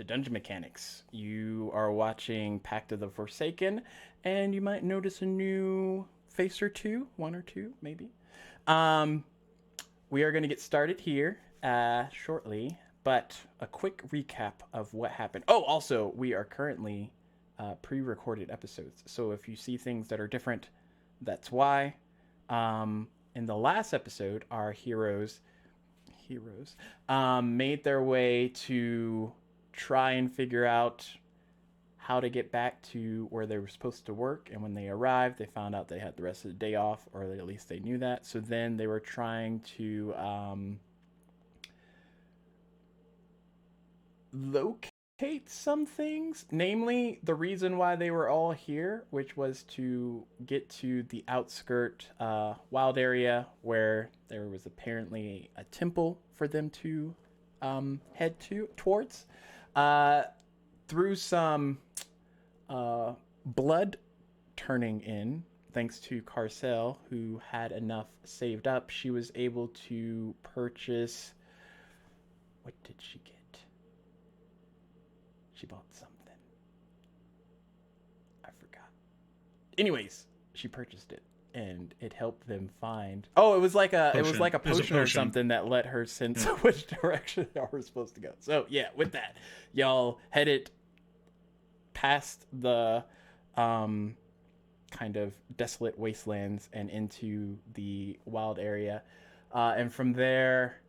dungeon mechanics. You are watching Pact of the Forsaken, and you might notice a new face or two, one or two, maybe. Um, we are going to get started here shortly, but a quick recap of what happened. Oh, also, we are currently pre recorded episodes, so if you see things that are different, that's why. In the last episode, our heroes made their way to try and figure out how to get back to where they were supposed to work. And when they arrived, they found out they had the rest of the day off, or at least they knew that. So then they were trying to locate some things, namely the reason why they were all here, which was to get to the outskirt wild area where there was apparently a temple for them to head towards. Uh, Through some blood turning in, thanks to Carcel, who had enough saved up, she was able to purchase. What did she get? She bought something. I forgot. Anyways, she purchased it, and it helped them find. Oh, it was like a potion or something that let her sense which direction they were supposed to go. So yeah, with that, y'all headed past the kind of desolate wastelands and into the wild area, and from there,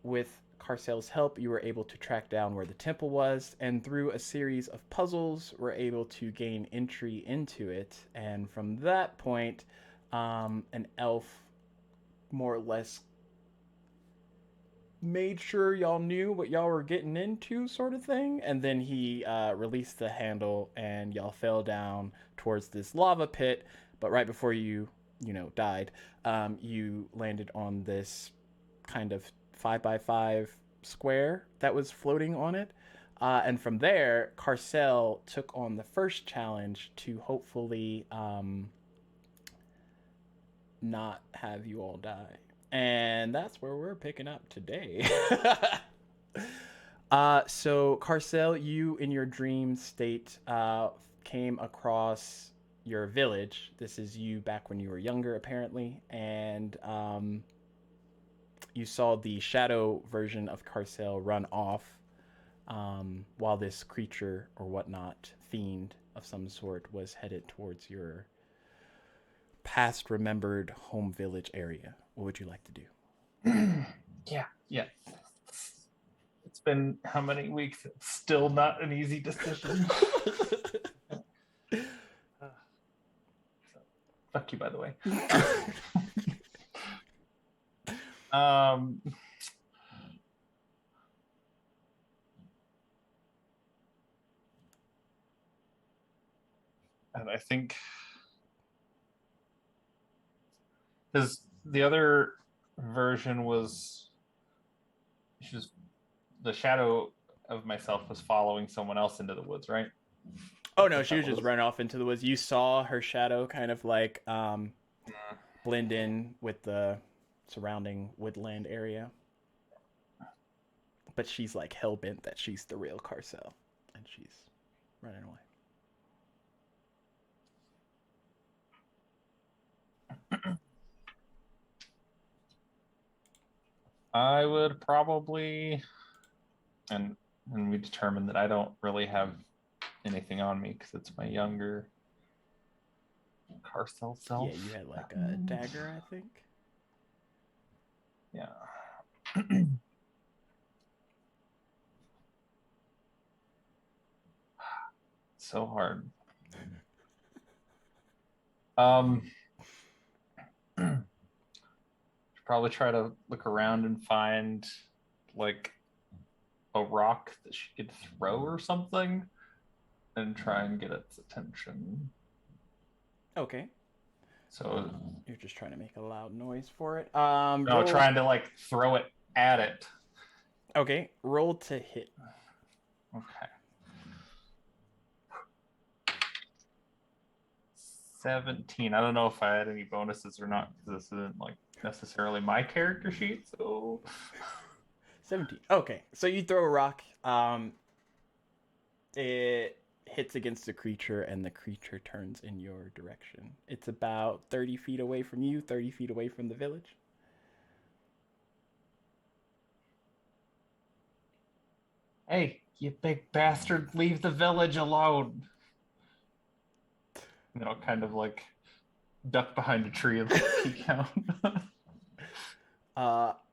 with Carcel's help, you were able to track down where the temple was, and through a series of puzzles, were able to gain entry into it. And from that point, an elf more or less made sure y'all knew what y'all were getting into, sort of thing. And then he released the handle, and y'all fell down towards this lava pit. But right before died, you landed on this kind of 5x5 square that was floating on it. And from there, Carcel took on the first challenge to hopefully not have you all die. And that's where we're picking up today. So, Carcel, you in your dream state came across your village. This is you back when you were younger, apparently. And you saw the shadow version of Carcel run off while this creature or whatnot, fiend of some sort, was headed towards your past remembered home village area. What would you like to do? Yeah. It's been how many weeks? It's still not an easy decision. Fuck you, by the way. And I think because the other version was just the shadow of myself was following someone else into the woods, right? Oh no, she was just running off into the woods. You saw her shadow kind of like blend in with the surrounding woodland area. But she's like hell bent that she's the real Carcel, and she's running away. I would probably, and we determined that I don't really have anything on me because it's my younger Carcel self. Yeah, you had like a dagger, I think. Yeah. So hard. Probably try to look around and find like a rock that she could throw or something and try and get its attention. Okay. So you're just trying to make a loud noise for it. No, trying to like throw it at it. Okay, roll to hit. Okay. 17. I don't know if I had any bonuses or not because this isn't like necessarily my character sheet. So 17. Okay, so you throw a rock. It hits against the creature, and the creature turns in your direction. It's about 30 feet away from you, 30 feet away from the village. Hey, you big bastard, leave the village alone. And then I'll kind of like duck behind a tree and like peek out.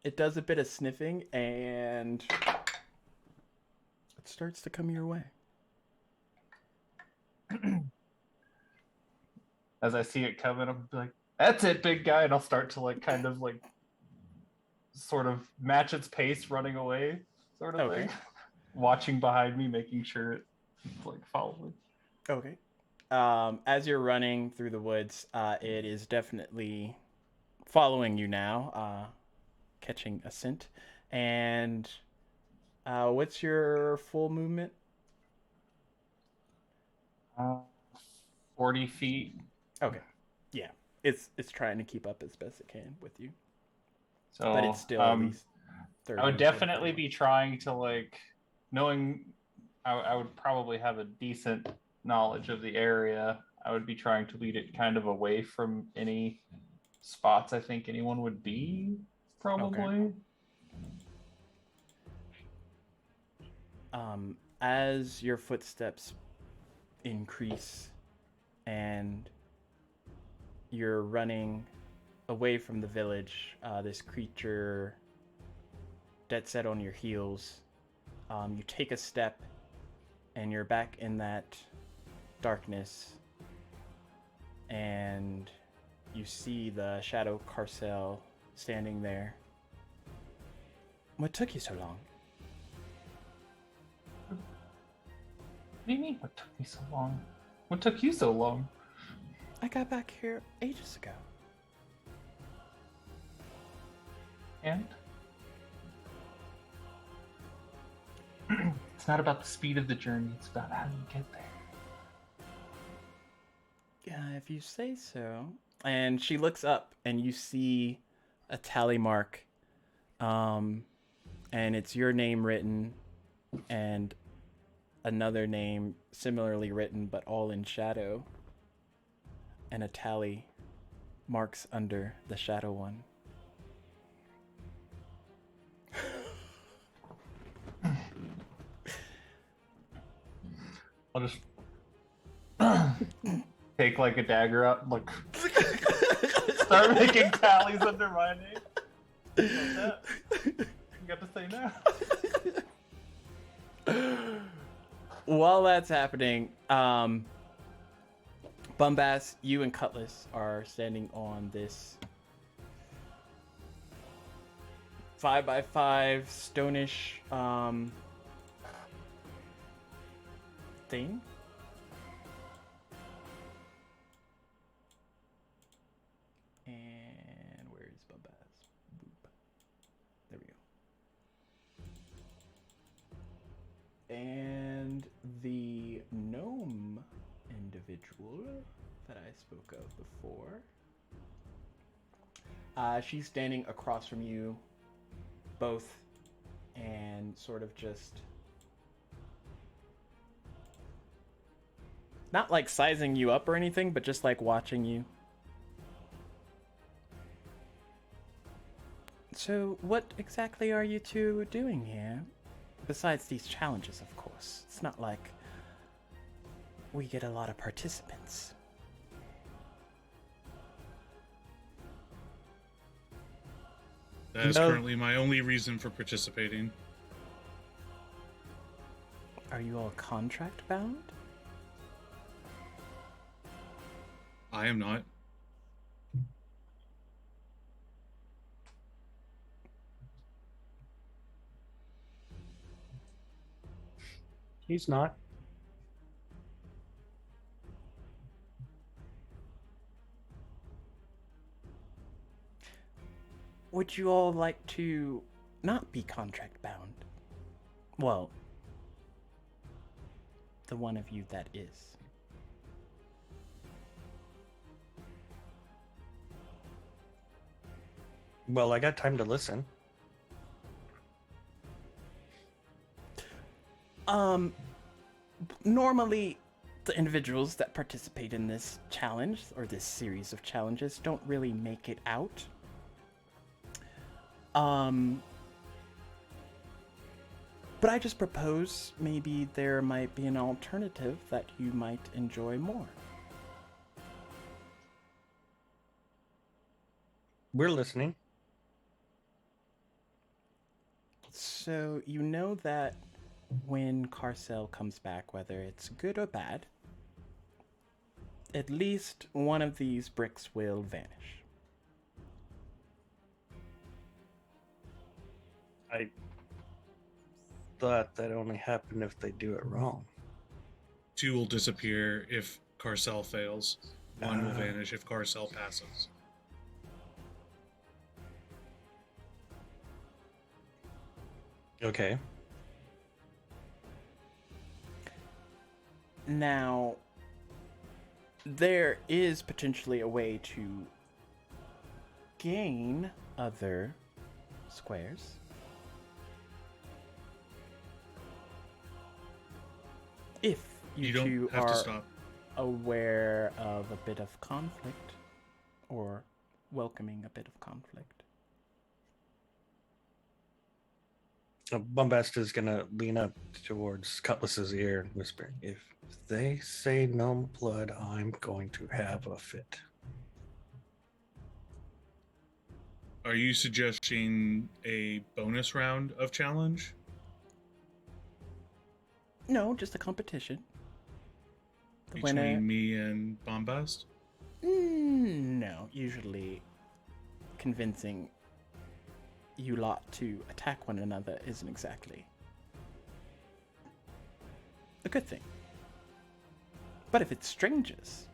It does a bit of sniffing, and it starts to come your way. As I see it coming, I'm like, that's it, big guy. And I'll start to like kind of like sort of match its pace running away, sort of Okay. thing. Watching behind me, making sure it's like following. Okay. As you're running through the woods, it is definitely following you now, catching a scent. And what's your full movement? Uh, 40 feet. Okay. Yeah. It's trying to keep up as best it can with you. So But it's still at least 30 I would or 40 definitely feet be trying to like knowing I would probably have a decent knowledge of the area. I would be trying to lead it kind of away from any spots I think anyone would be, probably. Okay. As your footsteps increase and you're running away from the village, this creature dead set on your heels, you take a step and you're back in that darkness, and you see the shadow Carcel standing there. What took you so long? What do you mean, what took me so long? What took you so long? I got back here ages ago. And it's not about the speed of the journey, it's about how you get there. Yeah, if you say so. And she looks up, and you see a tally mark, and it's your name written, and another name similarly written, but all in shadow, and a tally marks under the shadow one. I'll just take like a dagger out and like start making tallies under my name. Like that. You got to say no. While that's happening, Bumbass, you and Cutlass are standing on this 5x5 stonish thing. And where is Bumbass? Boop. There we go. And the gnome individual that I spoke of before, she's standing across from you both, and sort of just not like sizing you up or anything, but just like watching you. So what exactly are you two doing here? Besides these challenges, of course. It's not like we get a lot of participants. That is currently my only reason for participating. Are you all contract bound? I am not. He's not. Would you all like to not be contract bound? Well, the one of you that is. Well, I got time to listen. Normally, the individuals that participate in this challenge or this series of challenges don't really make it out. But I just propose maybe there might be an alternative that you might enjoy more. We're listening. So you know that when Carcel comes back, whether it's good or bad, at least one of these bricks will vanish. I thought that only happened if they do it wrong. 2 will disappear if Carcel fails. 1 will Ah. vanish if Carcel passes. Okay. Now, there is potentially a way to gain other squares. If you, You two don't have are to stop. aware of a bit of conflict or welcoming a bit of conflict. Bombast is gonna lean up towards Cutlass's ear and whisper, "If they say no blood, I'm going to have a fit." Are you suggesting a bonus round of challenge? No, just a competition. The Between winner. me and Bombast? No, usually convincing you lot to attack one another isn't exactly a good thing. But if it's strangers,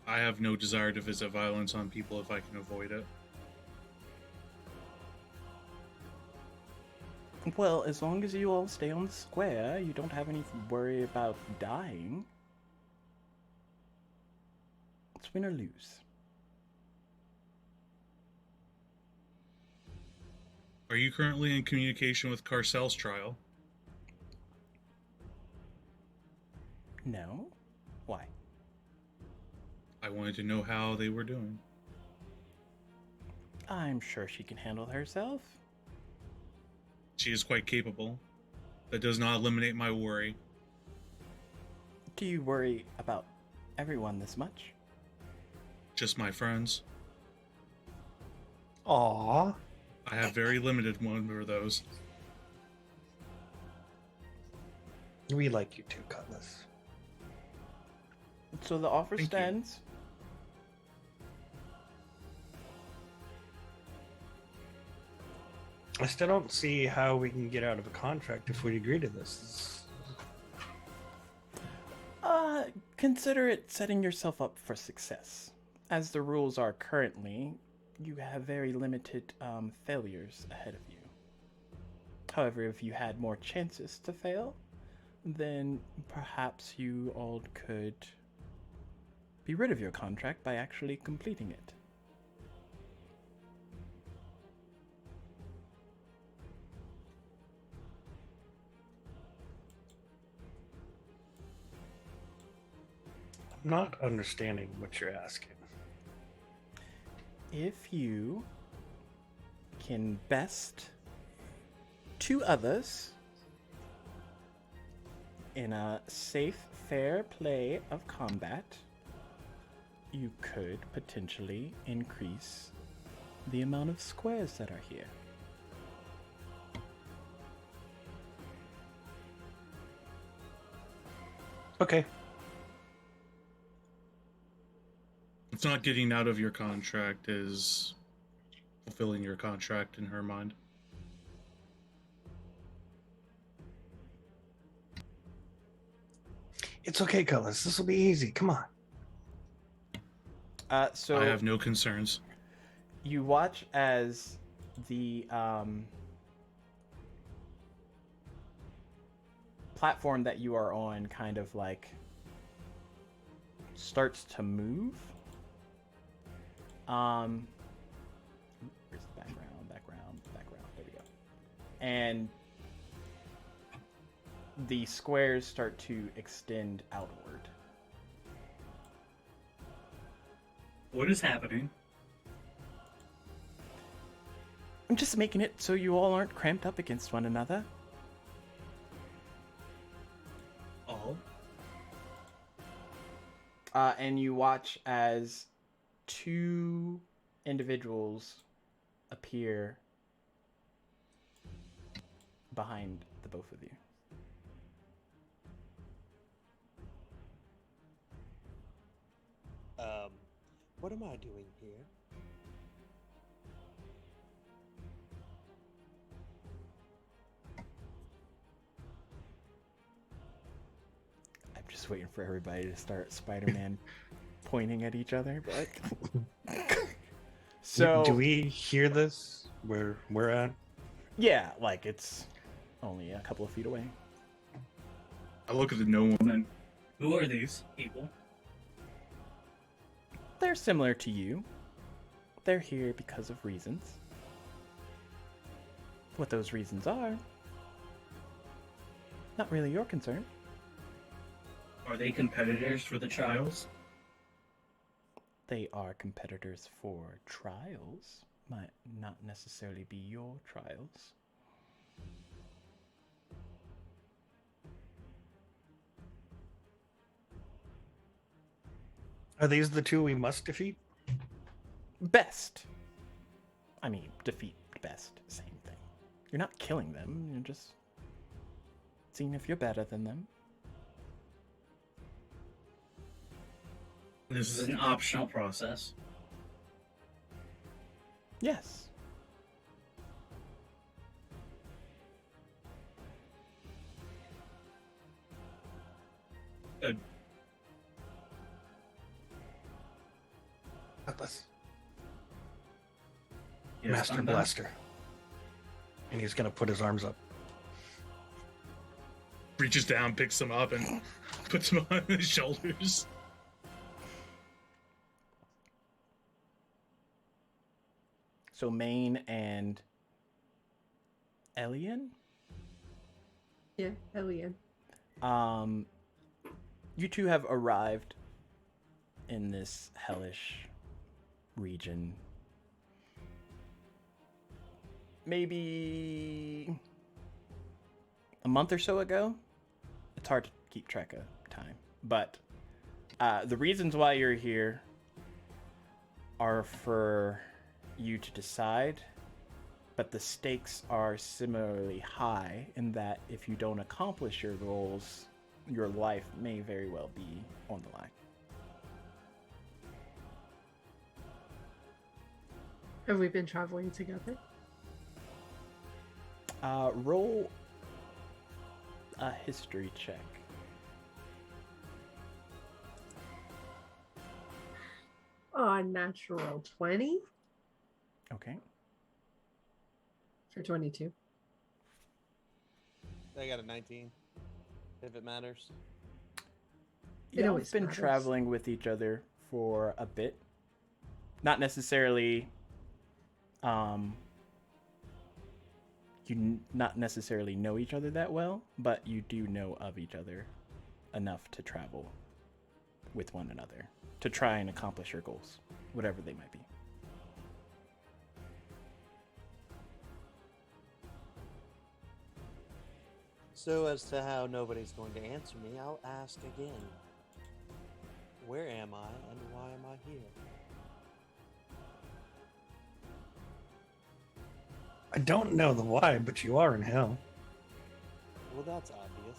I have no desire to visit violence on people if I can avoid it. well, as long as you all stay on the square, you don't have any worry about dying. It's win or lose. Are you currently in communication with Carcel's trial? No? Why? I wanted to know how they were doing. I'm sure she can handle herself. She is quite capable. That does not eliminate my worry. Do you worry about everyone this much? Just my friends. Aww. I have very limited one of those. We like you too, Cutlass. So the offer Thank you. stands. I still don't see how we can get out of a contract if we agree to this. Consider it setting yourself up for success. As the rules are currently, you have very limited failures ahead of you. However, if you had more chances to fail, then perhaps you all could be rid of your contract by actually completing it. I'm not understanding what you're asking. If you can best 2 others in a safe, fair play of combat, you could potentially increase the amount of squares that are here. Okay. It's not getting out of your contract, is fulfilling your contract in her mind. It's okay, Cutlass. This will be easy. Come on. So I have no concerns. you watch as the platform that you are on kind of like starts to move. Where's the background? There we go. and the squares start to extend outward. What is happening? I'm just making it so you all aren't cramped up against one another. Oh, And you watch as two individuals appear behind the both of you. What am I doing here? I'm just waiting for everybody to start Spider-Man pointing at each other. But so do we hear this? Where we're at? yeah, like it's only a couple of feet away. I look at the gnome woman. who are these people? They're similar to you. They're here because of reasons. What those reasons are, not really your concern. Are they competitors for the trials? They are competitors for trials. Might not necessarily be your trials. Are these the two we must defeat? Best. I mean, defeat best. Same thing. You're not killing them. You're just seeing if you're better than them. This is an optional process. Yes. Good. Atlas. Yes, Master I'm back. Blaster. And he's gonna put his arms up. Reaches down, picks him up, and puts him on his shoulders. So Maine and Elian? Yeah, Elian. You two have arrived in this hellish region. Maybe a month or so ago. It's hard to keep track of time. But the reasons why you're here are for you to decide, but the stakes are similarly high in that if you don't accomplish your goals, your life may very well be on the line. Have we been traveling together? Roll a history check. Oh, natural 20 Okay. for 22. I got a 19. If it matters. It Y'all always have been matters. traveling with each other for a bit. Not necessarily not necessarily know each other that well, but you do know of each other enough to travel with one another to try and accomplish your goals, whatever they might be. So, as to how nobody's going to answer me, I'll ask again. Where am I and why am I here? I don't know the why, but you are in hell. Well, that's obvious.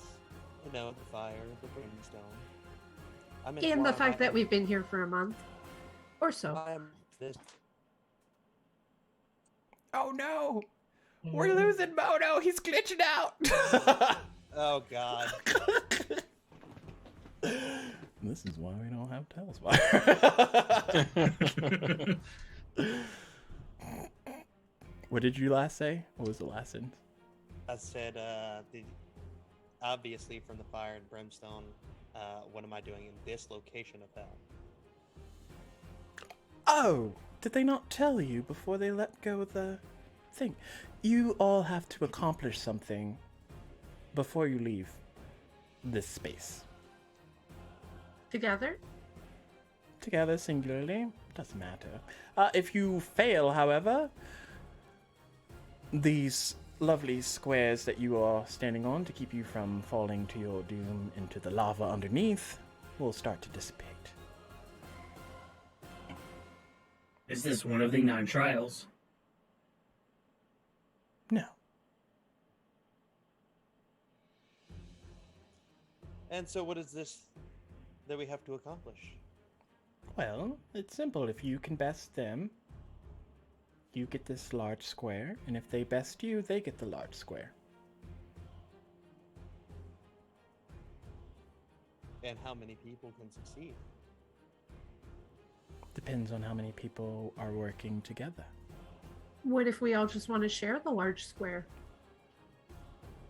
You know, the fire, the brimstone. I meant, And why the am fact I- that we've been here for a month or so. why am this? Oh no! We're losing Mono! He's glitching out! Oh God! This is why we don't have Telspire. What did you last say? What was the last sentence? I said, obviously from the fire and brimstone. What am I doing in this location of hell? Oh! Did they not tell you before they let go of the thing? You all have to accomplish something before you leave this space. Together? Together, singularly, doesn't matter. If you fail, however, these lovely squares that you are standing on to keep you from falling to your doom into the lava underneath will start to dissipate. Is this one of the 9 trials? No. And so, what is this that we have to accomplish? Well, it's simple. If you can best them, you get this large square, and if they best you, they get the large square. And how many people can succeed? Depends on how many people are working together. What if we all just want to share the large square?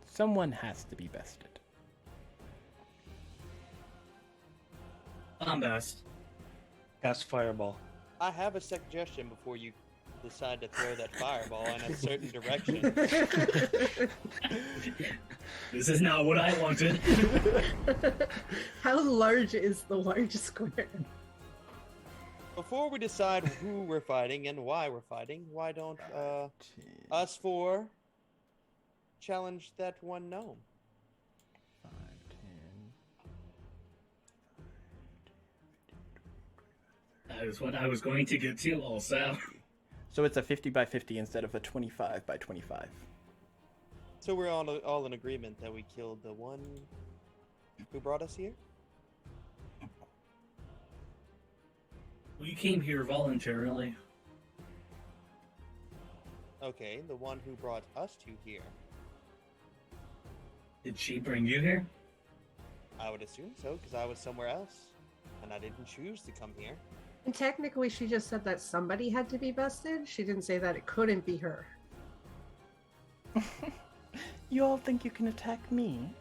Someone has to be bested. I'm best. Cast fireball. I have a suggestion before you decide to throw that fireball in a certain direction. This is not what I wanted. How large is the large square? Before we decide who we're fighting and why we're fighting, why don't us four challenge that one gnome? 5, 10. That is what I was going to get to also. So it's a 50 by 50 instead of a 25 by 25. So we're all in agreement that we killed the one who brought us here? We came here voluntarily. Okay, the one who brought us to here. Did she bring you here? I would assume so, because I was somewhere else. And I didn't choose to come here. And technically, she just said that somebody had to be bested. She didn't say that it couldn't be her. You all think you can attack me?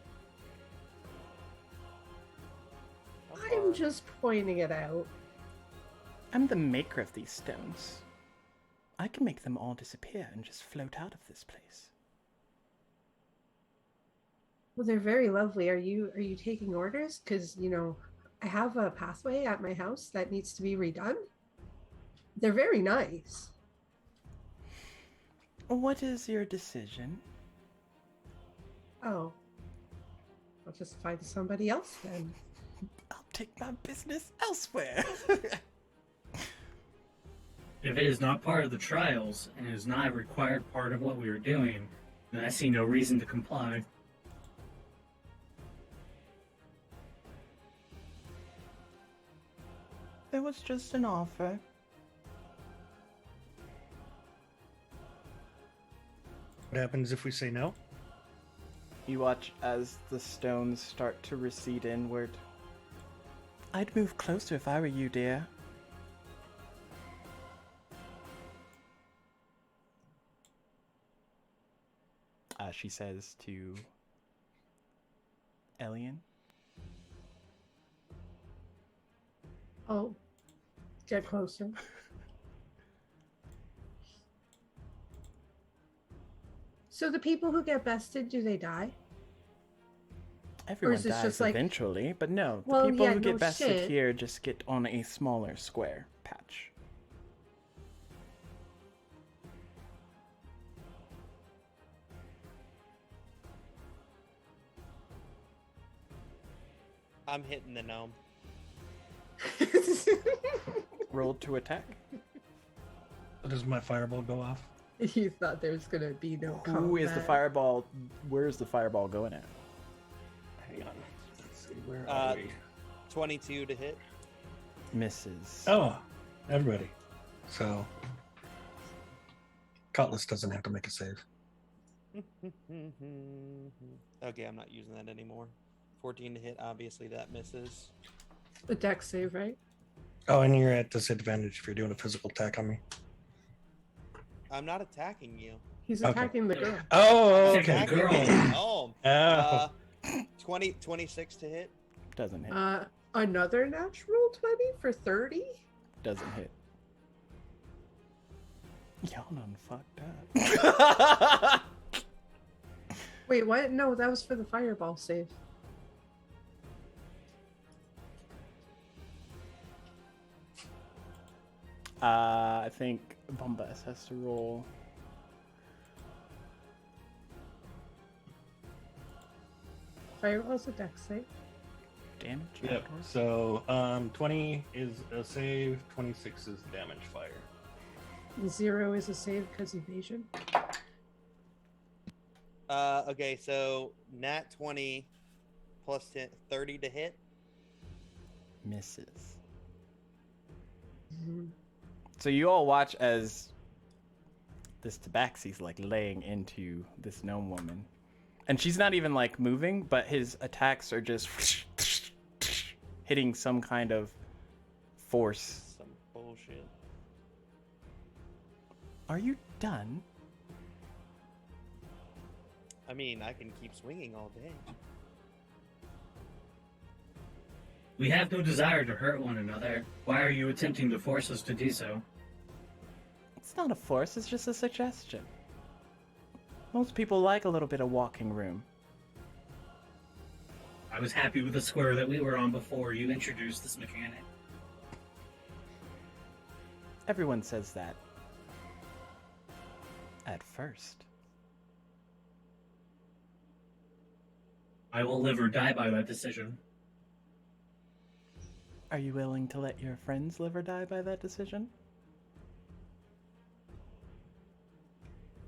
I'm just pointing it out. I'm the maker of these stones. I can make them all disappear and just float out of this place. Well, they're very lovely. Are you taking orders? Because, I have a pathway at my house that needs to be redone. They're very nice. What is your decision? Oh. I'll just find somebody else then. I'll take my business elsewhere. If it is not part of the trials, and is not a required part of what we are doing, then I see no reason to comply. It was just an offer. What happens if we say no? You watch as the stones start to recede inward. I'd move closer if I were you, dear. She says to Elian. Oh. Get closer. So the people who get bested, do they die? Everyone is this dies just like- eventually, but no. The Well, people yeah, who get no bested shit. here just get on a smaller square patch. I'm hitting the gnome. Roll to attack. Does my fireball go off? You thought there was gonna be no Who is the combat. fireball? Where is the fireball going at? Hang on. Let's see, where are we? 22 to hit. Misses. Oh, everybody. So, Cutlass doesn't have to make a save. Okay, I'm not using that anymore. 14 to hit, obviously that misses. The deck save, right? Oh, and you're at disadvantage if you're doing a physical attack on me. I'm not attacking you. He's Okay. attacking the girl. Oh, Second okay. girl. Oh, Oh. 26 to hit. Doesn't hit. Another natural 20 for 30? Doesn't hit. Y'all done fucked up. Wait, what? No, that was for the fireball save. I think Bombas has to roll. Fireball's a dex save. Damage? Yep. afterwards? So 20 is a save, 26 is damage fire. 0 is a save because evasion. Okay, so nat 20 plus 10, 30 to hit. Misses. Mhm. So you all watch as this tabaxi's like laying into this gnome woman. And she's not even like moving, but his attacks are just hitting some kind of force. Some bullshit. Are you done? I mean, I can keep swinging all day. We have no desire to hurt one another. Why are you attempting to force us to do so? It's not a force, it's just a suggestion. Most people like a little bit of walking room. I was happy with the square that we were on before you introduced this mechanic. Everyone says that. At first. I will live or die by that decision. Are you willing to let your friends live or die by that decision?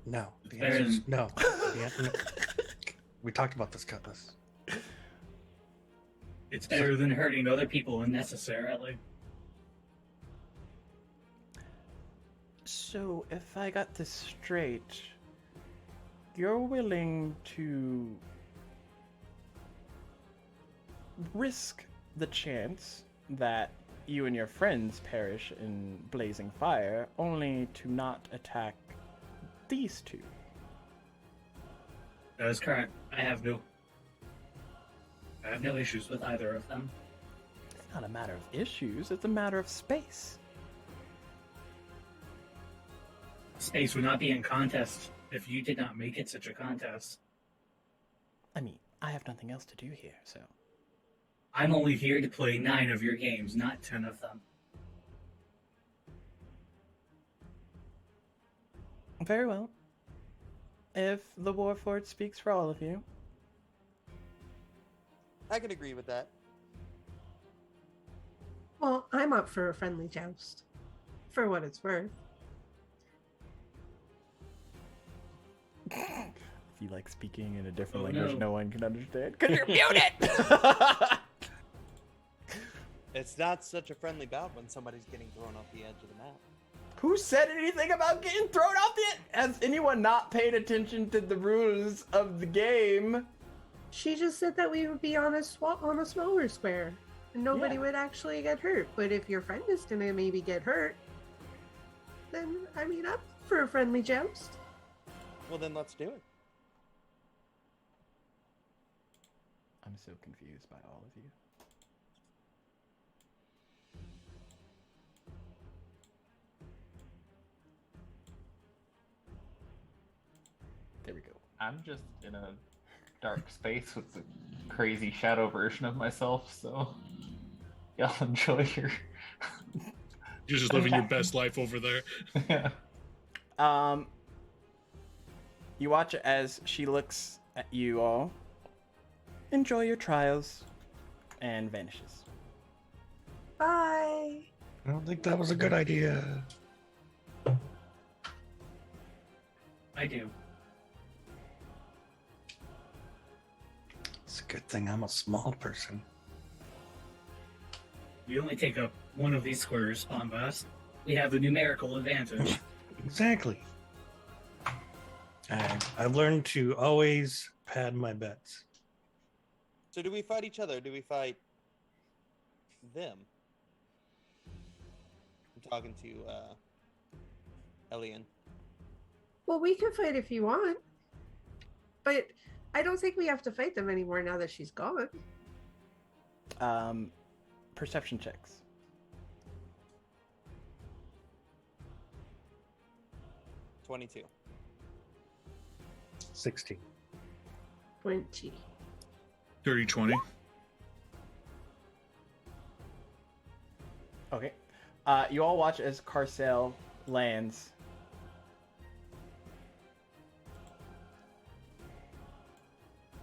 No. The Fair answer is enough. no. No. We talked about this, Cutlass. It's better than hurting other people unnecessarily. So, if I got this straight, you're willing to risk the chance that you and your friends perish in blazing fire, only to not attack these two. That is correct. I have no issues with either of them. It's not a matter of issues, it's a matter of space. Space would not be in contest if you did not make it such a contest. I mean, I have nothing else to do here, so. I'm only here to play 9 of your games, not 10 of them. Very well. If the Warfort speaks for all of you. I can agree with that. Well, I'm up for a friendly joust. For what it's worth. If you like speaking in a different Oh, language no. no one can understand, because you're muted! It's not such a friendly bout when somebody's getting thrown off the edge of the map. Who said anything about getting thrown off the... Has anyone not paid attention to the rules of the game? She just said that we would be on a smaller square. And nobody Yeah. would actually get hurt. But if your friend is gonna maybe get hurt, then I mean up for a friendly joust. Well, then let's do it. I'm so confused by all of you. There we go. I'm just in a dark space with a crazy shadow version of myself, so y'all enjoy your. You're just living your best life over there. Yeah. You watch as she looks at you all, enjoy your trials, and vanishes. Bye. I don't think that was a good idea. I do. It's a good thing I'm a small person. We only take up one of these squares, Spawn Boss. We have the numerical advantage. Exactly. I've learned to always pad my bets. So do we fight each other? Or do we fight them? I'm talking to Elian. Well, we can fight if you want. But I don't think we have to fight them anymore now that she's gone. Perception checks. 22. 16. 20. Dirty 20. Okay. You all watch as Carcel lands.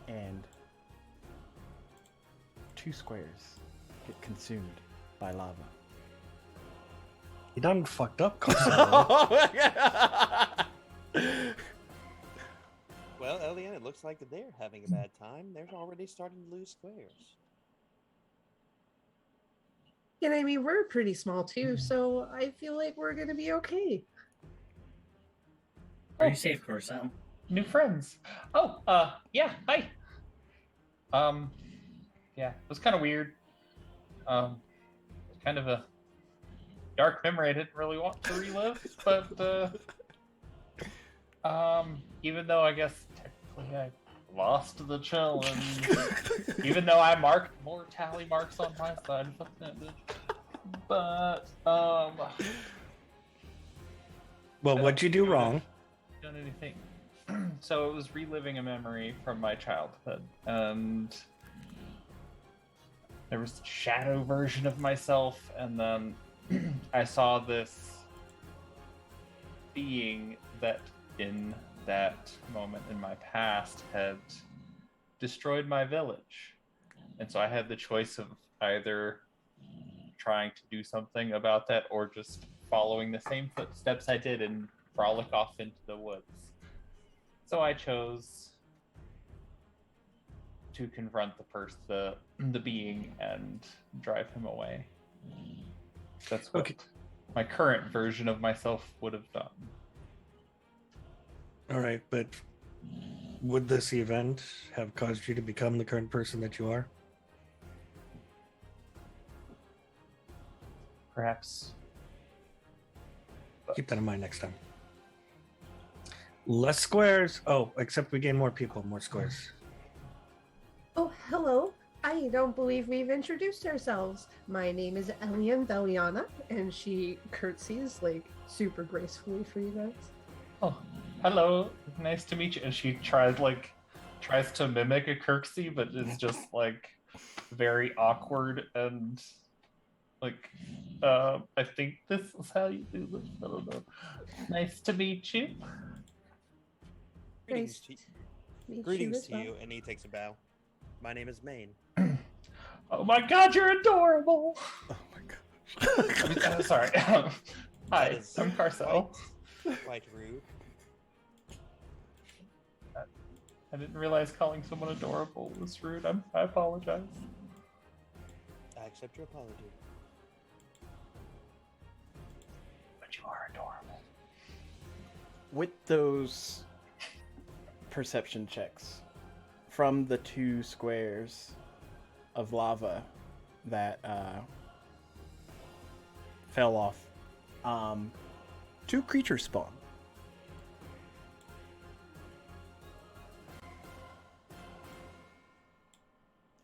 And 2 squares get consumed by lava. You done fucked up, Carcel. Well, Elian, it looks like they're having a bad time. They're already starting to lose squares. And I mean, we're pretty small too, so I feel like we're gonna be okay. Are you safe, Corso? New friends. Oh, yeah, hi. Yeah, it was kind of weird. Kind of a dark memory I didn't really want to relive, but even though I guess technically I lost the challenge, even though I marked more tally marks on my side, fuck that bitch. But Well, what'd you do wrong? done anything. So it was reliving a memory from my childhood, and there was a shadow version of myself, and then I saw this being that in that moment in my past had destroyed my village. And so I had the choice of either trying to do something about that or just following the same footsteps I did and frolic off into the woods. So I chose to confront the being and drive him away. That's what Okay. my current version of myself would have done. All right, but would this event have caused you to become the current person that you are? Perhaps. Keep that in mind next time. Less squares. Oh, except we gain more people, more squares. Oh, hello. I don't believe we've introduced ourselves. My name is Elian Veliana, and she curtsies like super gracefully for you guys. Oh, hello. Nice to meet you. And she tries to mimic a curtsy, but it's just like very awkward and like I think this is how you do this. I don't know. Nice to meet you. Greetings Nice to, Meet you greetings as to well. you, and he takes a bow. My name is Maine. Oh my god, you're adorable. Oh my gosh. Sorry. That Hi, is I'm Carcel. Quite rude. I didn't realize calling someone adorable was rude. I apologize. I accept your apology. But you are adorable. With those perception checks from the 2 squares of lava that fell off, 2 creatures spawn.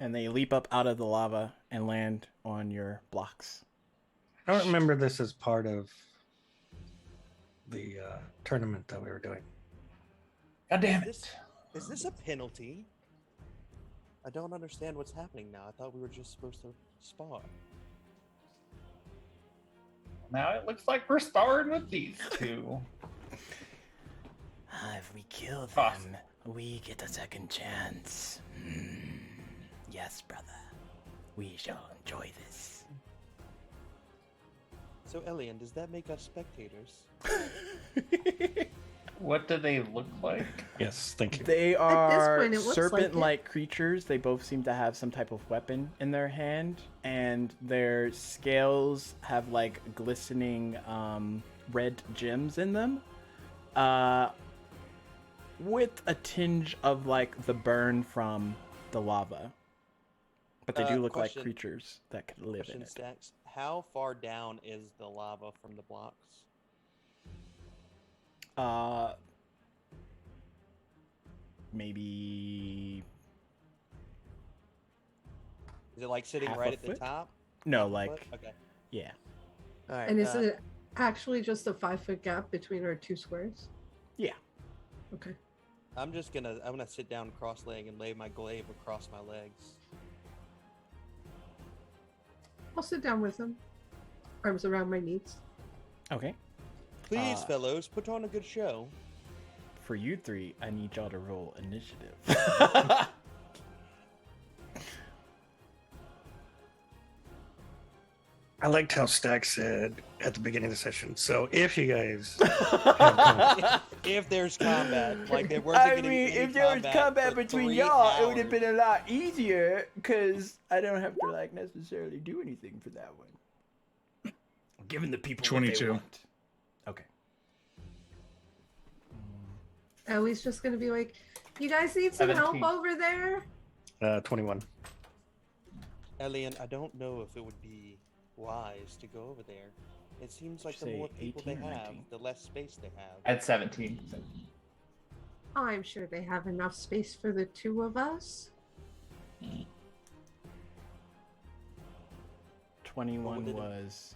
And they leap up out of the lava and land on your blocks. I don't remember this as part of the tournament that we were doing. God damn Is it. Is this a penalty? I don't understand what's happening now. I thought we were just supposed to spar. Now it looks like we're sparring with these 2. If we kill them, Awesome. we get a second chance. Yes, brother. We shall enjoy this. So, Elian, does that make us spectators? What do they look like? Yes, thank you. They At are this point, it looks serpent-like creatures. They both seem to have some type of weapon in their hand, and their scales have like glistening red gems in them, with a tinge of like the burn from the lava. But they do look Question- like creatures that could live in Question it. stacks. How far down is the lava from the blocks? Maybe Is it like sitting Half right a at the foot? top? no, Half a like foot? Okay. yeah. All right. And is it actually just a 5-foot gap between our 2 squares? Yeah. Okay. I'm gonna sit down cross-legged and lay my glaive across my legs. I'll sit down with him. Arms around my knees. Okay. Please, fellows, put on a good show. For you three, I need y'all to roll initiative. I liked how Stack said at the beginning of the session. So if you guys have combat, If there's combat, like there wasn't I gonna mean, be any if there was combat for between 3 y'all, it would have hours. been a lot easier because I don't have to like necessarily do anything for that one. I'm giving the people what they 22. want. Okay. Ellie's just gonna be like, "You guys need some 17. help over there?" 21. Elian, I don't know if it would be wise to go over there. It seems like the Say more people they 18 or have, 19? the less space they have. At 17. I'm sure they have enough space for the two of us. 21 did it- was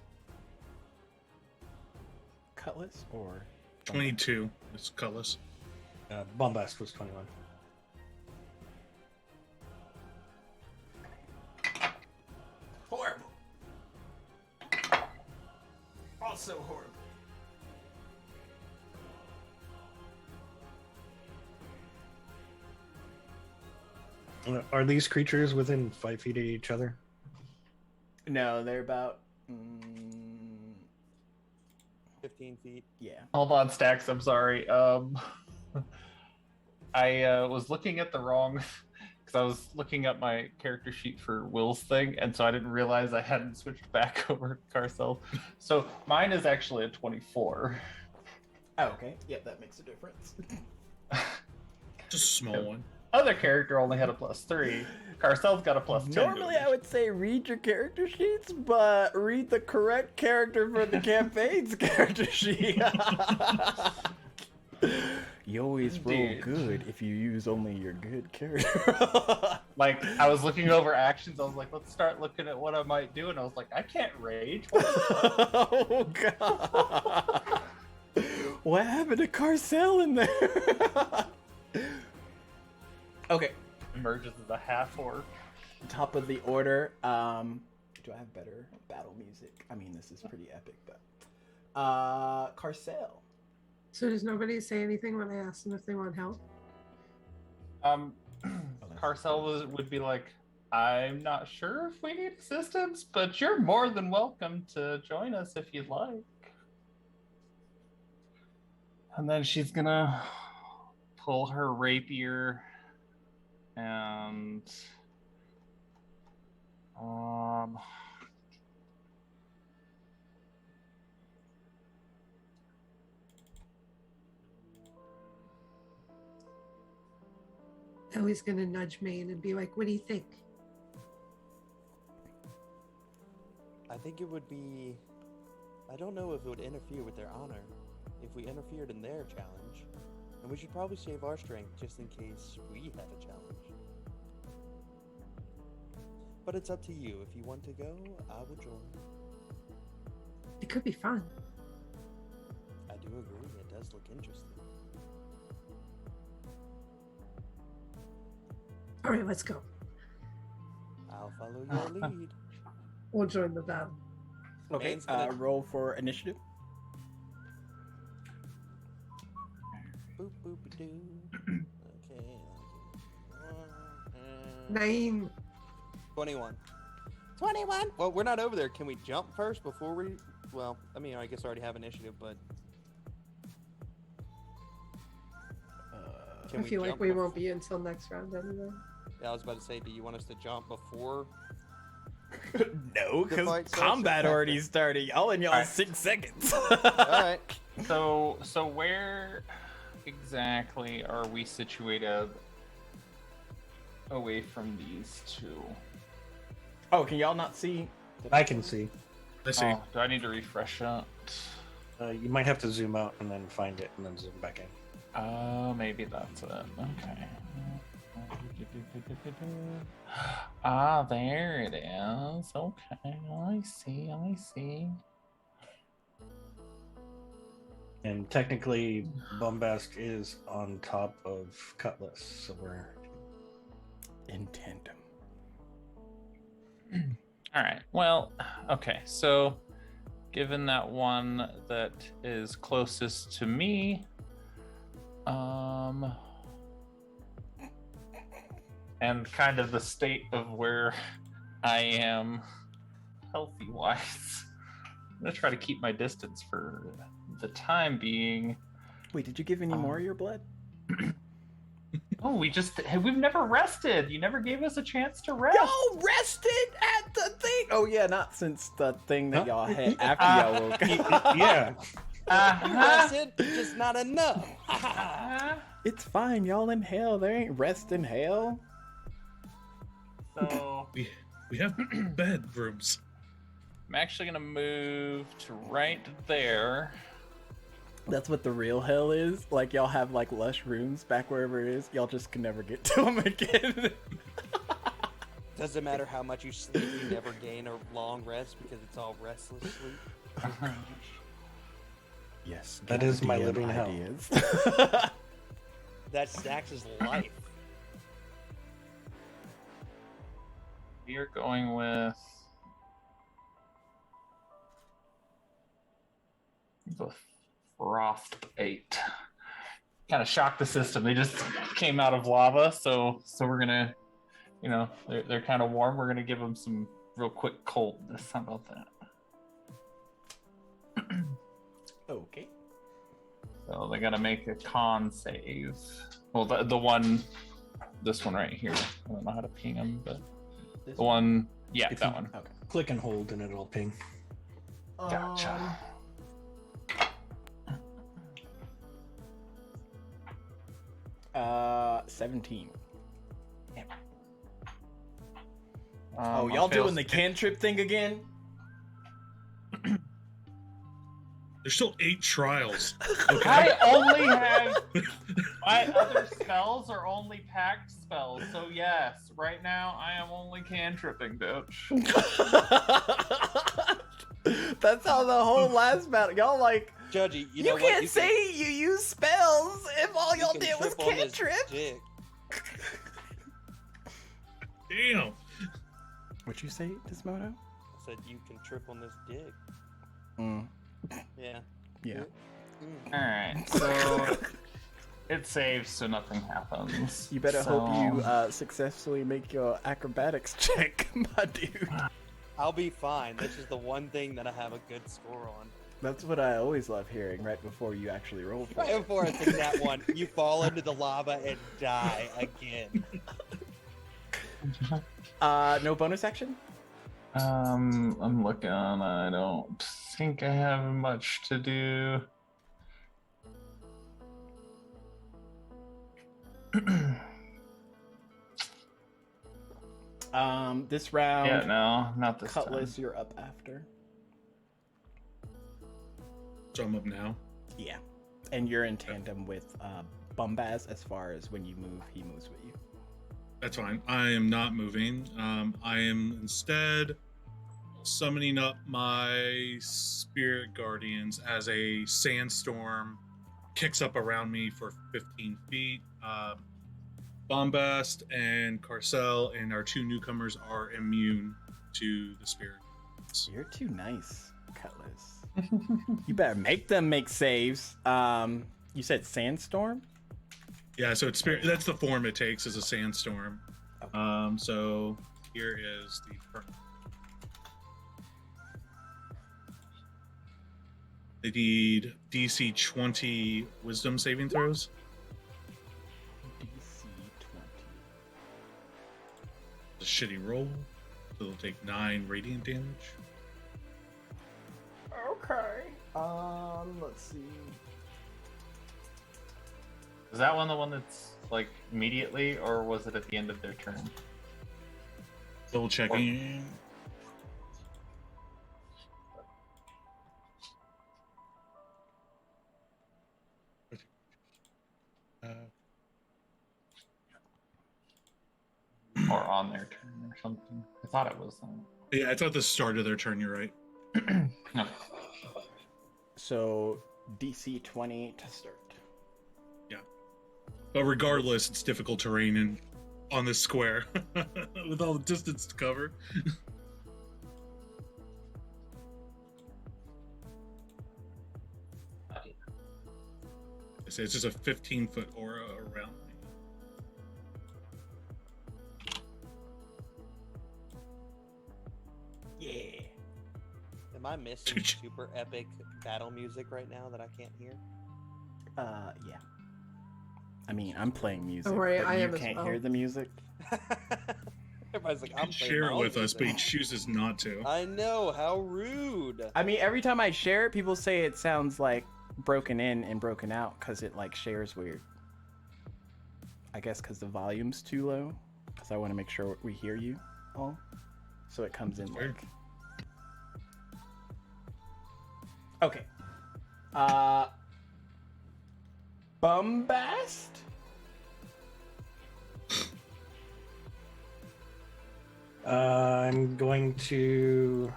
Cutlass or 22 is Cullis. Bombast was 21. horrible. Also horrible. Are these creatures within 5 feet of each other? No, they're about 15 feet. yeah. Hold on, Stacks. I'm sorry. I was looking at the wrong because I was looking up my character sheet for Will's thing, and so I didn't realize I hadn't switched back over to Carcel. So mine is actually a 24. Oh, okay. Yep, that makes a difference. Just a small one. Other character only had a +3. Carcel's got a +10. Normally, I would say read your character sheets, but read the correct character for the campaign's character sheet. You always roll Dude. good if you use only your good character. Like, I was looking over actions. I was like, let's start looking at what I might do. And I was like, I can't rage. Oh, God. What happened to Carcel in there? Okay. Emerges as a half orc. Top of the order. Do I have better battle music? I mean, this is pretty epic, but Carcel. So does nobody say anything when I ask them if they want help? Carcel would be like, I'm not sure if we need assistance, but you're more than welcome to join us if you'd like. And then she's gonna pull her rapier and Ellie's gonna nudge Maine and be like, "What do you think?" I think it would be. I don't know if it would interfere with their honor if we interfered in their challenge. And we should probably save our strength just in case we have a challenge. But it's up to you. If you want to go, I will join. It could be fun. I do agree. It does look interesting. All right, let's go. I'll follow your lead. We'll join the battle. Okay. Maine's gonna- Roll for initiative. Boop boop doo. Okay. 9. 21. 21. Well, we're not over there. Can we jump first before we? Well, I mean, I guess I already have initiative, but I can feel like jump we bef- won't be until next round anyway. Yeah, I was about to say, do you want us to jump before? No, The because fight starts? combat already started. Y'all in y'all Alright. 6 seconds. All right. so where exactly are we situated away from these two? Oh, can y'all not see? I can see. I see. Oh, do I need to refresh that? You might have to zoom out and then find it and then zoom back in. Oh, maybe that's it. Okay. Ah, there it is. Okay, I see. And technically, Bombast is on top of Cutlass, so we're In tandem. All right. Well, okay. So, given that one that is closest to me, and kind of the state of where I am healthy wise, I'm gonna try to keep my distance for the time being. Wait, did you give any more of your blood? Oh, we've never rested. You never gave us a chance to rest. Y'all rested at the thing. Oh yeah, not since the thing that Huh? y'all had after y'all woke up. yeah. Rested, just not enough. It's fine, y'all in hell. There ain't rest in hell. So We have bedrooms. I'm actually gonna move to right there. That's what the real hell is. Like y'all have like lush rooms back wherever it is. Y'all just can never get to them again. Doesn't matter how much you sleep, you never gain a long rest because it's all restless sleep. Yes, That is my living hell. ideas. That's Dax's life. We are going with the Frost 8. Kind of shocked the system. They just came out of lava, so we're gonna, they're kind of warm. We're gonna give them some real quick coldness. How about that? Okay. So they gotta make a con save. Well, this one right here. I don't know how to ping them, but the one, yeah, If that you- one. Okay. Click and hold, and it'll ping. Gotcha. 17. Oh, Y'all doing the cantrip thing again? There's still 8 trials. I Okay. only have my other spells are only pact spells. So yes, right now I am only cantripping, bitch. That's how the whole last battle. Y'all like. Judgy, You you know what? can't You say you use spells if all y'all can did was trip on this cantrip. dick. Damn. What'd you say, Desmodo? I said you can trip on this dick. Mm, Yeah. yeah. Mm. Alright, so it saves so nothing happens. You better hope you So- successfully make your acrobatics check, my dude. I'll be fine. This is the one thing that I have a good score on. That's what I always love hearing right before you actually roll for Right it. before I take that one, you fall into the lava and die again. No bonus action? I'm looking. I don't think I have much to do. This round, Yeah, no, not this Cutlass, time. you're up after. So I'm up now. Yeah. And you're in tandem with Bumbaz as far as when you move, he moves with you. That's fine. I am not moving. I am instead summoning up my spirit guardians as a sandstorm kicks up around me for 15 feet. Bombast and Carcel and our 2 newcomers are immune to the spirit. You're too nice, Cutlass. You better make them make saves. You said sandstorm? Yeah, so it's spirit. That's the form it takes as a sandstorm. Okay. So here is the. They need DC 20 Wisdom saving throws. DC 20. It's a shitty roll, so they'll take 9 radiant damage. Okay. Let's see. Is that one the one that's like immediately, or was it at the end of their turn? Double checking. Or on their turn or something? I thought it was. Yeah, it's at the start of their turn. You're right. No. So DC 20 to start. But regardless, it's difficult terrain and on this square with all the distance to cover. I say it's just a 15-foot aura around me. Yeah. Am I missing super epic battle music right now that I can't hear? Yeah. I mean, I'm playing music. Don't worry, but I you am as can't well. hear the music. Everybody's like, I'm playing Share my it own with us, but he music. chooses not to. I know, how rude. I mean, every time I share it, people say it sounds like broken in and broken out because it like shares weird. I guess because the volume's too low. Because I want to make sure we hear you all, so it comes in Weird. like. Okay. Bumbast. I'm going to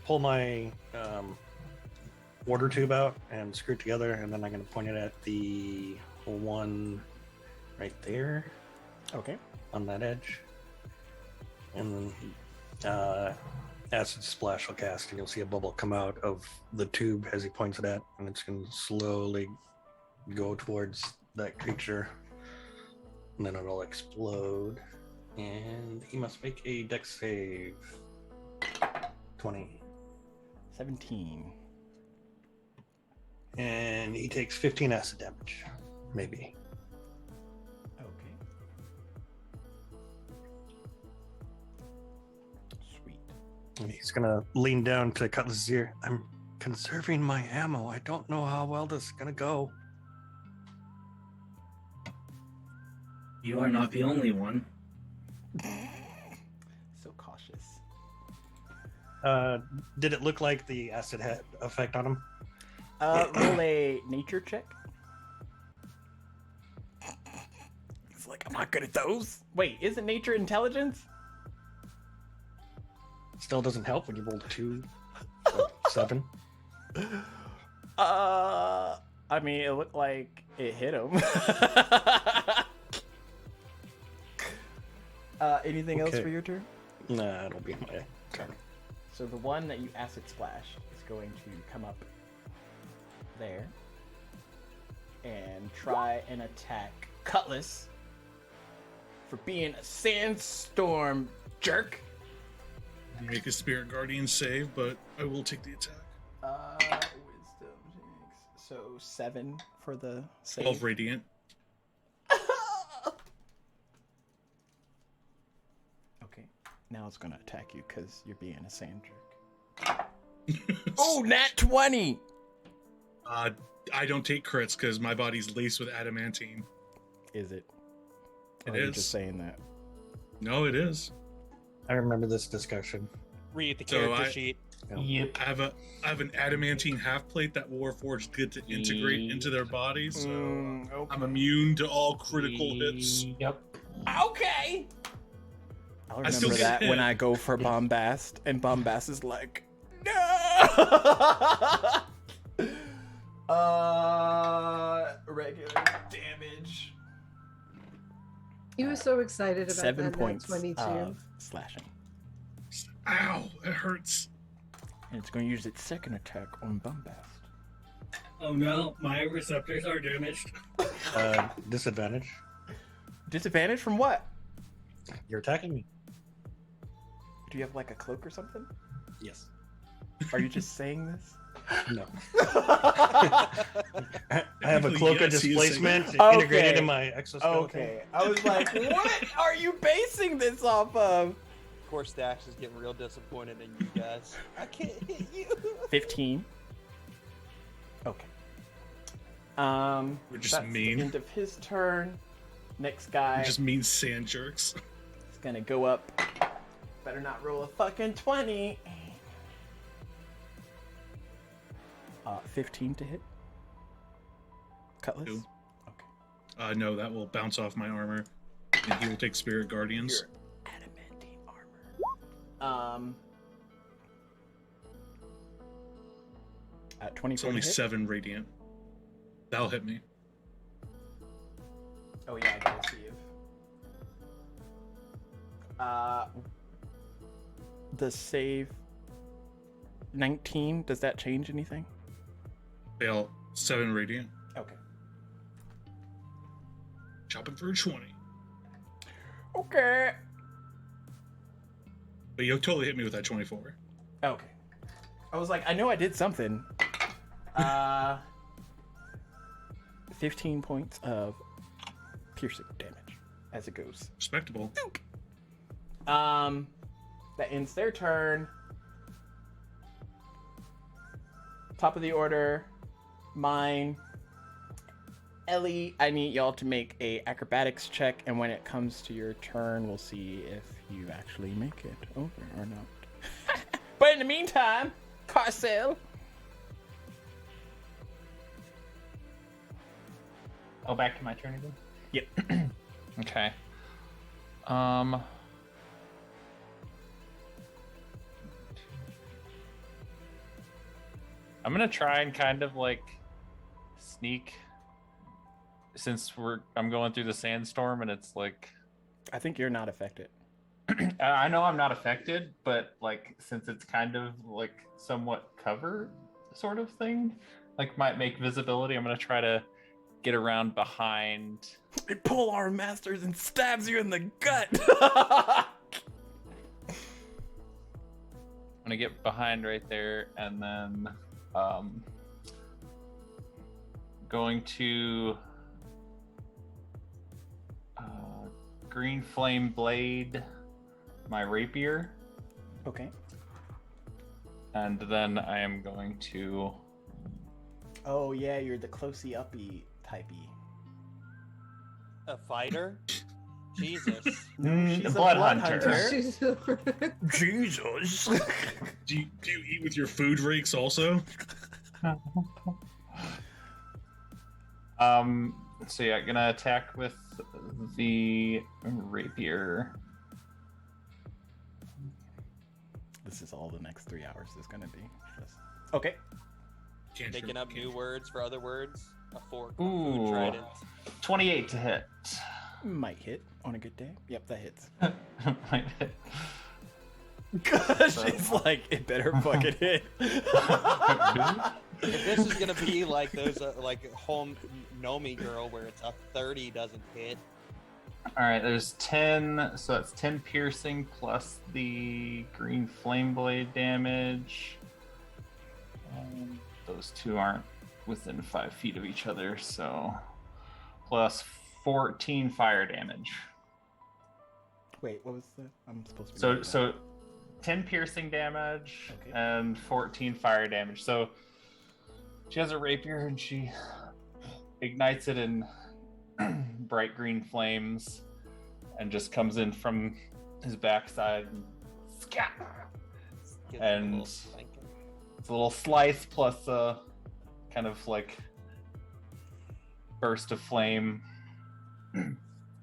pull my water tube out and screw it together, and then I'm going to point it at the one right there Okay. on that edge. And then acid splash will cast, and you'll see a bubble come out of the tube as he points it at, and it's going to slowly go towards that creature, and then it'll explode. And he must make a dex save. 20. 17. And he takes 15 acid damage. Maybe. Okay. Sweet. And he's gonna lean down to Cutlass's ear. I'm conserving my ammo. I don't know how well this is gonna go. You are not the only one. So cautious. Did it look like the acid had effect on him? Roll a nature check. He's like, I'm not good at those. Wait, isn't nature intelligence? Still doesn't help when you roll 2. 7. I mean, it looked like it hit him. Anything else Okay. for your turn? Nah, it'll be my turn. So the one that you acid splash is going to come up there and try and attack Cutlass for being a sandstorm jerk. Make a Spirit Guardian save, but I will take the attack. Wisdom takes so 7 for the save. 12 Radiant. Okay, now it's gonna attack you because you're being a sand jerk. Oh, nat 20! I don't take crits because my body's laced with adamantine. Is it? It Or are you is. just saying that? No, it is. I remember this discussion. Read the So character I- sheet. Yep. I have an adamantine half plate that Warforged get to integrate into their bodies, so okay. I'm immune to all critical hits. Yep. Okay. I'll I still remember get that when hit. I go for Bombast, and Bombast is like, no. Regular damage. He was so excited about 7 that points 22. of slashing, Ow, it hurts. and it's going to use its second attack on Bombast. Oh no, my receptors are damaged. Disadvantage. Disadvantage from what? You're attacking me. Do you have like a cloak or something? Yes. Are you just saying this? No. I have a Technically, cloak of yes, he is saying displacement that. integrated Okay. in my exoskeleton. Okay, I was like, what are you basing this off of? Of course, Dax is getting real disappointed in you guys. I can't hit you. 15. Okay. We're just that's mean. the end of his turn. Next guy It just means sand jerks. is gonna go up. Better not roll a fucking 20. 15 to hit. Cutlass. Two. Okay. No, that will bounce off my armor, and he will take Spirit Guardians. Your adamantine armor. At It's 24 only to hit? 7 radiant. That'll hit me. Oh yeah, I gotta see if. The save 19. Does that change anything? Fail 7 radiant. Okay. Chopping for a 20. Okay. But you totally hit me with that 24. Okay. I was like, I know I did something. 15 points of piercing damage as it goes. Respectable. That ends their turn. Top of the order, mine. Ellie, I need y'all to make a acrobatics check, and when it comes to your turn, we'll see if you actually make it over or not. But in the meantime, Carcel. Oh, back to my turn again? Yep. Okay. I'm gonna try and kind of like sneak, since I'm going through the sandstorm and it's like I think you're not affected. I know I'm not affected, but like since it's kind of like somewhat cover sort of thing, like might make visibility, I'm gonna try to get around behind. They pull our masters and stabs you in the gut. I'm gonna get behind right there, and then going to green flame blade my rapier, Okay. and then I am going to Oh yeah, you're the closey uppy typey. A fighter? Jesus. She's the a blood blood hunter. hunter. She's Jesus. Do you eat with your food rakes also? So yeah, gonna attack with the rapier. This is all the next 3 hours is gonna be. Just... Okay. Can't Making up new words for other words. A fork, a Ooh. food trident. 28 to hit. Might hit on a good day. Yep, that hits. Might hit. She's like, it better fucking hit. If this is gonna be like those like home Nomi girl where it's a 30 doesn't hit. All right, there's 10, so that's 10 piercing plus the green flame blade damage. Those two aren't within 5 feet of each other, so plus 14 fire damage. Wait, what was the? I'm supposed to. Be So 10 piercing damage Okay. and 14 fire damage. So she has a rapier and she ignites it in bright green flames and just comes in from his backside and scat. Gives it a And little spanking. it's a little slice plus a kind of like burst of flame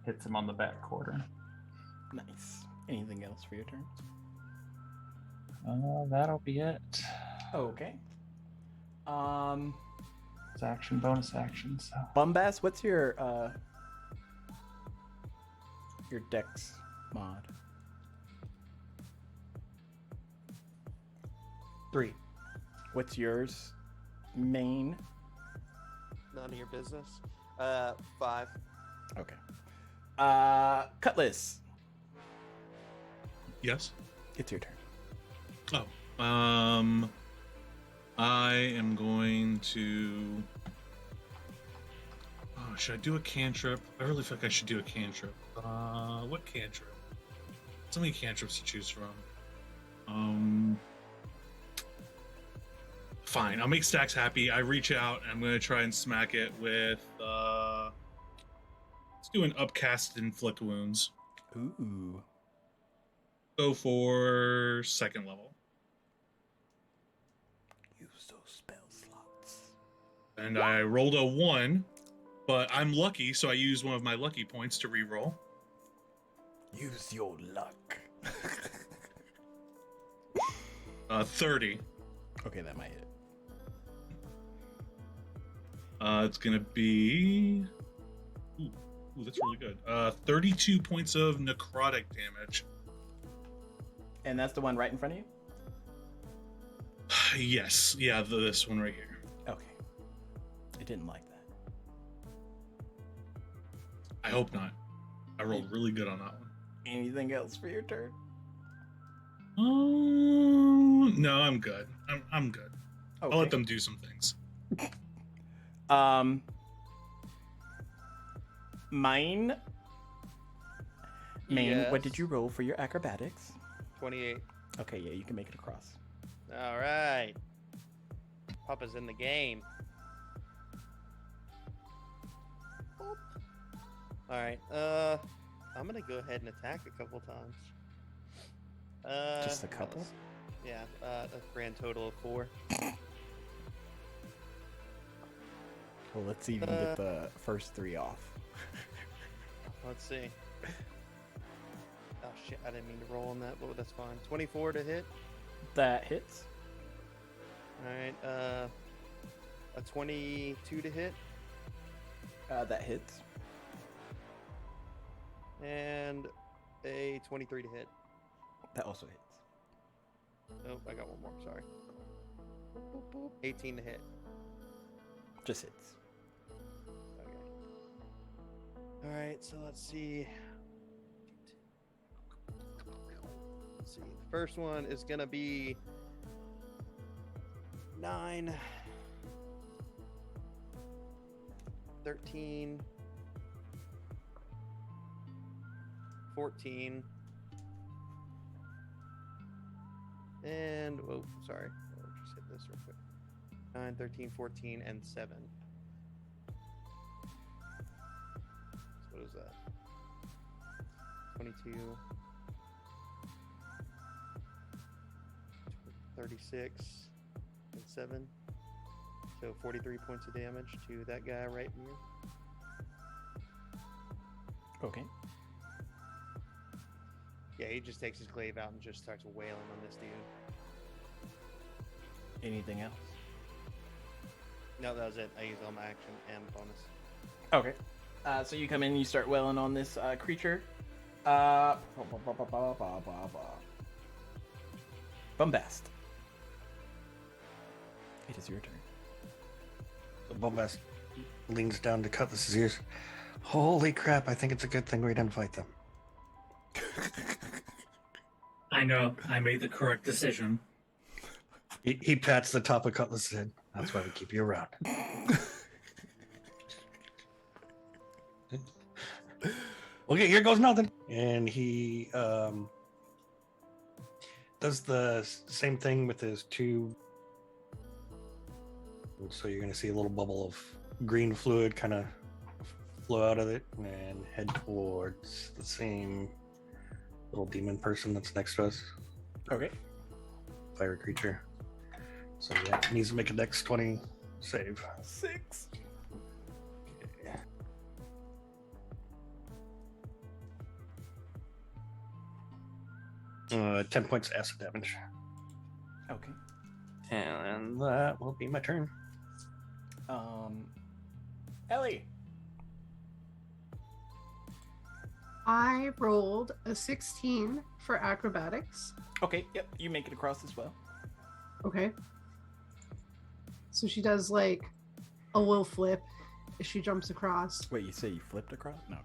hits him on the back quarter. Nice. Anything else for your turn? That'll be it. Okay. It's action, bonus action. So Bumbass, what's your dex mod? 3. What's yours? Main. None of your business. 5. Okay. Cutlass. Yes. It's your turn. I am going to. Oh, should I do a cantrip? I really feel like I should do a cantrip. What cantrip? So many cantrips to choose from. Fine. I'll make Stacks happy. I reach out and I'm going to try and smack it with. Let's do an upcast inflict wounds. Ooh. Go for 2nd level. Use those spell slots. And I rolled a 1, but I'm lucky, so I use one of my lucky points to reroll. Use your luck. 30. Okay, that might hit. It's gonna be. Ooh, that's really good. 32 points of necrotic damage. And that's the one right in front of you? Yes, yeah, this one right here. Okay. It didn't like that. I hope not. I rolled really good on that one. Anything else for your turn? No, I'm good. I'm good. Okay. I'll let them do some things. Mine. Main, what did Yes. you roll for your acrobatics? 28. Okay, yeah, you can make it across. All right. Papa's in the game. Boop. All right. I'm gonna go ahead and attack a couple times. Just a couple? Yeah. A grand total of 4. Well, let's see if you can get the first 3 off. Let's see. Oh shit! I didn't mean to roll on that, but that's fine. 24 to hit. That hits. All right. A 22 to hit, That hits. and a 23 to hit. That also hits. Oh, I got one more. Sorry. Boop, boop, boop. 18 to hit. Just hits. Okay. All right. So let's see. Let's see. The first one is gonna be 9, 13, 14, and oh, sorry. I'll just hit this real quick. 9, 13, 14, and 7. So what is that? 22, 36, and 7. So 43 points of damage to that guy right here. Okay. Yeah, he just takes his glaive out and just starts wailing on this dude. Anything else? No, that was it. I used all my action and bonus. Okay. So you come in and you start wailing on this creature. Bombast. It is your turn. So Bombast leans down to Cutlass's ears. Holy crap, I think it's a good thing we didn't fight them. I know. I made the correct decision. He pats the top of Cutlass's head. That's why we keep you around. Okay, here goes nothing. And he does the same thing with his tube. So you're going to see a little bubble of green fluid kind of flow out of it and head towards the same little demon person that's next to us. Okay. Fire creature. So yeah, it needs to make a Dex 20 save. 6. 10 points of acid damage. Okay. And that will be my turn. Ellie. I rolled a 16 for acrobatics. Okay. Yep. You make it across as well. Okay. So she does like a little flip as she jumps across. Wait, you say you flipped across? No.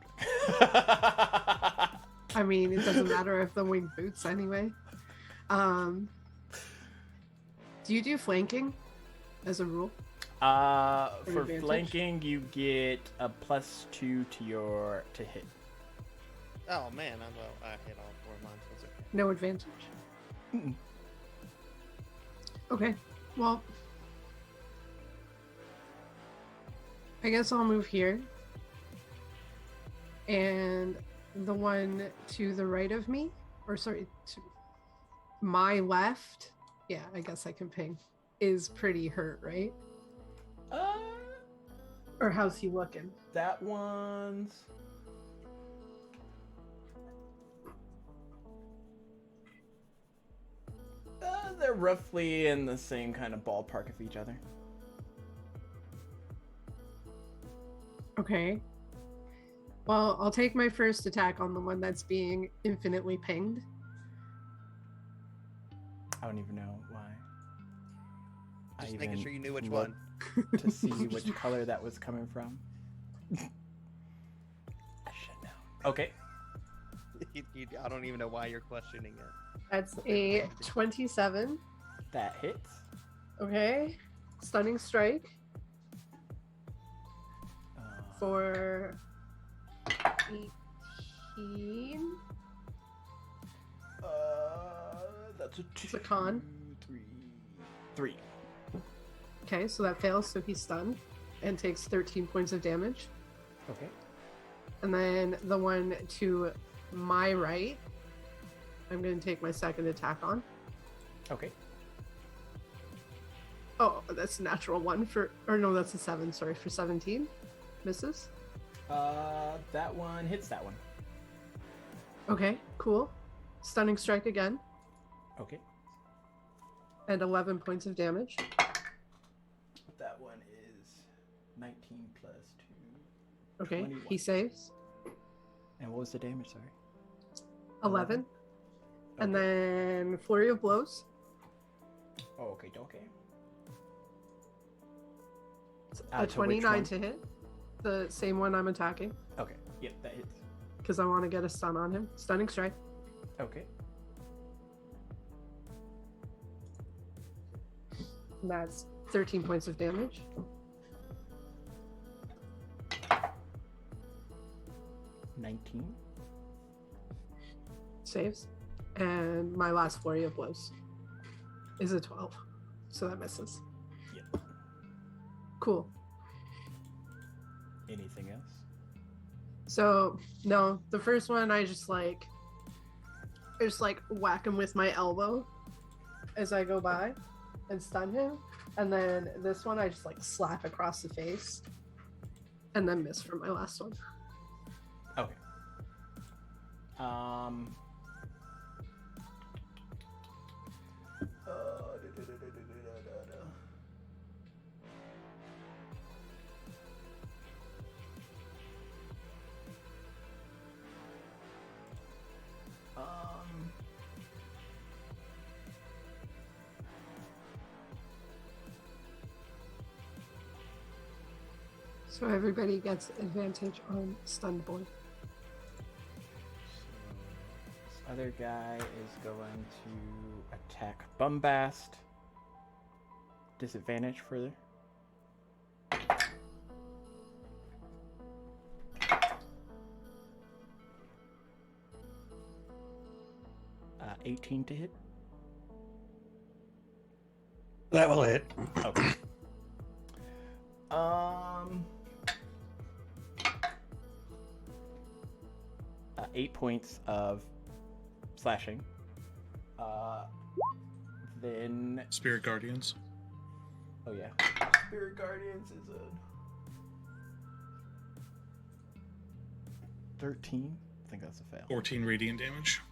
I mean, it doesn't matter if the winged boots anyway. Do you do flanking as a rule? For advantage? flanking, you get a +2 to hit. Oh man, I hit all 4 of mine, so it's okay. No advantage. Mm-mm. Okay. Well, I guess I'll move here. And the one to the right of me, or sorry, to my left, yeah, I guess I can ping, is pretty hurt, right? Or how's he looking? That one's. They're roughly in the same kind of ballpark of each other. Okay. Well, I'll take my first attack on the one that's being infinitely pinged. I don't even know why. Just I making even sure you knew which looked one. to see which color that was coming from. I should know. Okay. I don't even know why you're questioning it. That's a 27. That hits. Okay. Stunning strike Uh, for 18. That's a 2. It's a con. 3. Okay, so that fails, so he's stunned and takes 13 points of damage. Okay. And then the one to my right, I'm going to take my second attack on. Okay. Oh, that's a natural one for, or no, that's a 7, sorry, for 17. Misses. That one hits that one. Okay, cool. Stunning strike again, Okay. and 11 points of damage. That one is 19 plus 2. Okay, 21. he saves. And what was the damage, sorry? 11. And Okay. then flurry of blows. Oh, okay, okay. A To which 29 one? to hit. The same one I'm attacking, Okay, yep, that hits. because I want to get a stun on him. Stunning strike. Okay. And that's 13 points of damage. $19. Saves. And my last flurry of blows is a 12. So that misses. Yep. Cool. Anything else? So no, the first one I just like whack him with my elbow as I go by and stun him. And then this one I just like slap across the face and then miss for my last one. Okay. So everybody gets advantage on stunned boy. This other guy is going to attack Bumbast. Disadvantage further. 18 to hit. That will hit. Okay. 8 points of slashing. Then Spirit Guardians. oh yeah, Spirit Guardians is a 13. I think that's a fail. 14 radiant damage.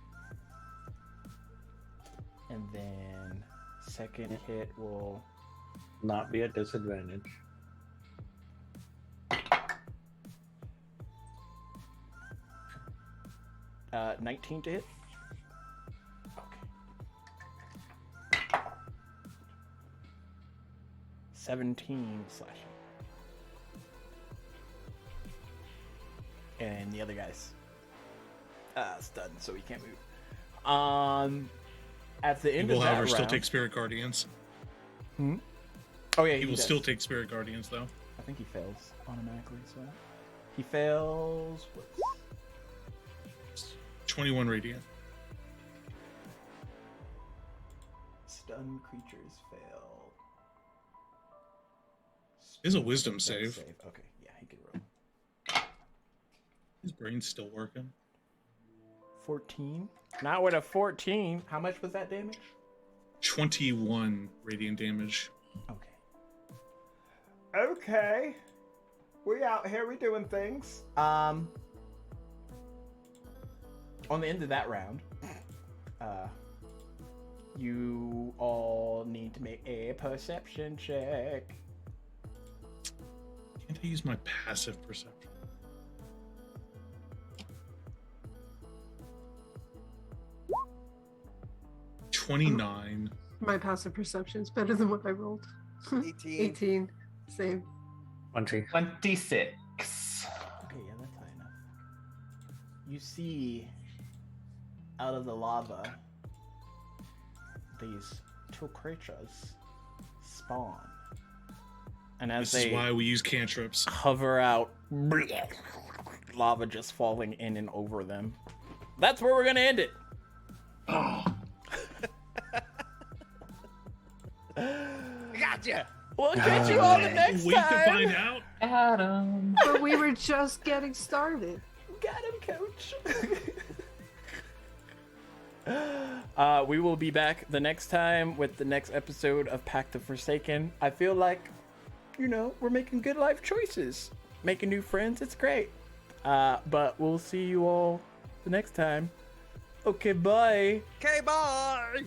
And then second hit will Not be at disadvantage. 19 to hit. Okay. 17 slashing. And the other guy's stunned, so he can't move. At the He end will, of that however, still round- take Spirit Guardians. Oh yeah, He will does. still take Spirit Guardians, though. I think he fails automatically. So he fails. What's 21 radiant. stun creatures fail? Is a wisdom Dex save. Okay, yeah, he can roll. His brain's still working. 14. Not with a 14. How much was that damage? 21 radiant damage. Okay. Okay. We out here, we doing things. On the end of that round, you all need to make a perception check. Can't did I use my passive perception? $29. My passive perception is better than what I rolled. 18. 18. Same. 20. 26. Okay, yeah, that's high enough. You see out of the lava these two creatures spawn. And as This they is why we use cantrips. hover out, lava just falling in and over them. That's where we're gonna end it. Gotcha. We'll catch you all the next Wait time. to find out. Adam. But we were just getting started. Got him, coach. We will be back the next time with the next episode of Pact of Forsaken. I feel like, we're making good life choices. Making new friends, it's great. But we'll see you all the next time. Okay, bye. Okay, bye.